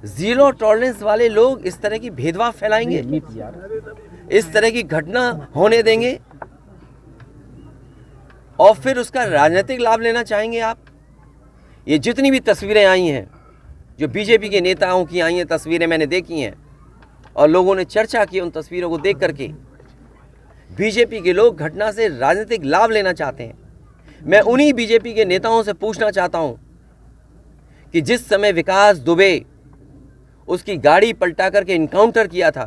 Zero tolerance वाले लोग इस तरह की भेदभाव फैलाएंगे, इस तरह की घटना होने देंगे और फिर उसका राजनीतिक लाभ लेना चाहेंगे आप। ये जितनी भी तस्वीरें आई हैं, जो बीजेपी के नेताओं की आई हैं तस्वीरें मैंने देखी हैं और लोगों ने चर्चा की उन तस्वीरों को देख करके, बीजेपी के लोग घटना से राजनीतिक लाभ लेना चाहते हैं। मैं उन्हीं बीजेपी के नेताओं से पूछना चाहता हूं कि जिस समय विकास दुबे उसकी गाड़ी पलटा करके इनकाउंटर किया था,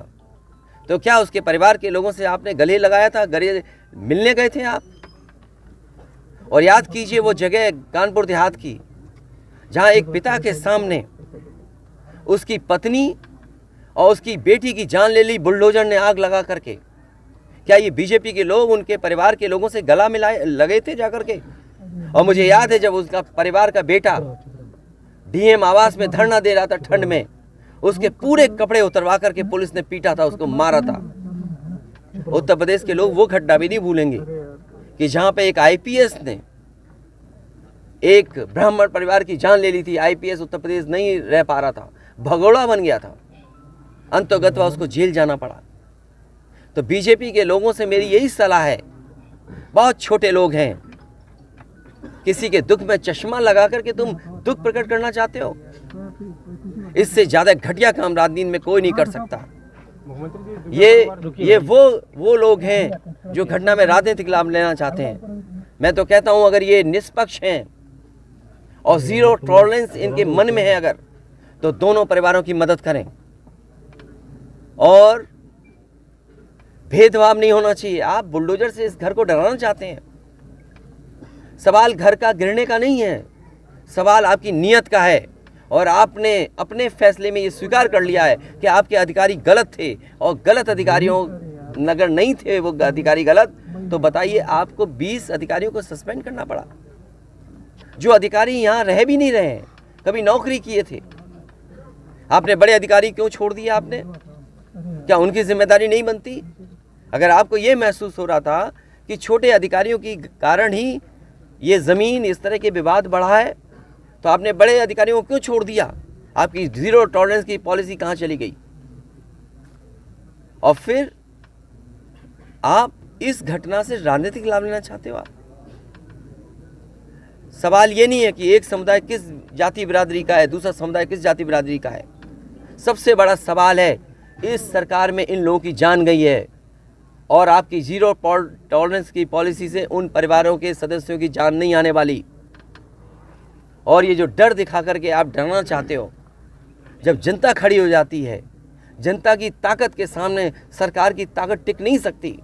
तो क्या उसके परिवार के लोगों से आपने गले लगाया था, गले मिलने गए थे आप? और याद कीजिए वो जगह कानपुर देहात की, जहां एक पिता के सामने उसकी पत्नी और उसकी बेटी की जान ले ली बुलडोजर ने आग लगा करके। क्या ये बीजेपी के लोग उनके परिवार के लोगों से गला मिलाए लगे थे जाकर के? और मुझे याद है जब उसका परिवार का बेटा डीएम आवास में धरना दे रहा था ठंड में, उसके पूरे कपड़े उतरवा करके पुलिस ने पीटा था, उसको मारा था। उत्तर प्रदेश के लोग वो घटना भी नहीं भूलेंगे कि जहां पे एक आईपीएस ने एक ब्राह्मण परिवार की जान ले ली थी। आईपीएस उत्तर प्रदेश नहीं रह पा रहा था, भगोड़ा बन गया था, अंतोगत्वा उसको जेल जाना पड़ा। तो बीजेपी के लोगों से मेरी यही सलाह है, बहुत छोटे लोग हैं, किसी के दुख में चश्मा लगा करके तुम दुख प्रकट करना चाहते हो, इससे ज्यादा घटिया काम राजनीति में कोई नहीं कर सकता। ये वो लोग हैं जो घटना में राजनीतिक लाभ लेना चाहते हैं। मैं तो कहता हूं अगर ये निष्पक्ष हैं और जीरो टॉलरेंस इनके मन में है अगर, तो दोनों परिवारों की मदद करें और भेदभाव नहीं होना चाहिए। आप बुलडोजर से इस घर को डराना चाहते हैं। सवाल घर का गिरने का नहीं है, सवाल आपकी नीयत का है और आपने अपने फैसले में ये स्वीकार कर लिया है कि आपके अधिकारी गलत थे और गलत अधिकारियों अगर नहीं थे वो अधिकारी गलत, तो बताइए आपको 20 अधिकारियों को सस्पेंड करना पड़ा, जो अधिकारी यहाँ रह भी नहीं रहे हैं, कभी नौकरी किए थे। आपने बड़े अधिकारी क्यों छोड़ दिए? आपने क्या उनकी जिम्मेदारी नहीं बनती? अगर आपको ये महसूस हो रहा था कि छोटे अधिकारियों के कारण ही ये ज़मीन इस तरह के विवाद बढ़ा है, तो आपने बड़े अधिकारियों को क्यों छोड़ दिया? आपकी जीरो टॉलरेंस की पॉलिसी कहाँ चली गई? और फिर आप इस घटना से राजनीतिक लाभ लेना चाहते हो। आप सवाल ये नहीं है कि एक समुदाय किस जाति बिरादरी का है, दूसरा समुदाय किस जाति बिरादरी का है। सबसे बड़ा सवाल है इस सरकार में इन लोगों की जान गई है और आपकी जीरो टॉलरेंस की पॉलिसी से उन परिवारों के सदस्यों की जान नहीं आने वाली। और ये जो डर दिखा करके आप डरना चाहते हो, जब जनता खड़ी हो जाती है, जनता की ताकत के सामने सरकार की ताकत टिक नहीं सकती।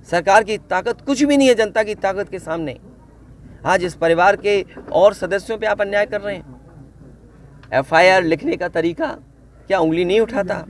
सरकार की ताकत कुछ भी नहीं है जनता की ताकत के सामने। आज इस परिवार के और सदस्यों पे आप अन्याय कर रहे हैं। एफआईआर लिखने का तरीका क्या उंगली नहीं उठाता?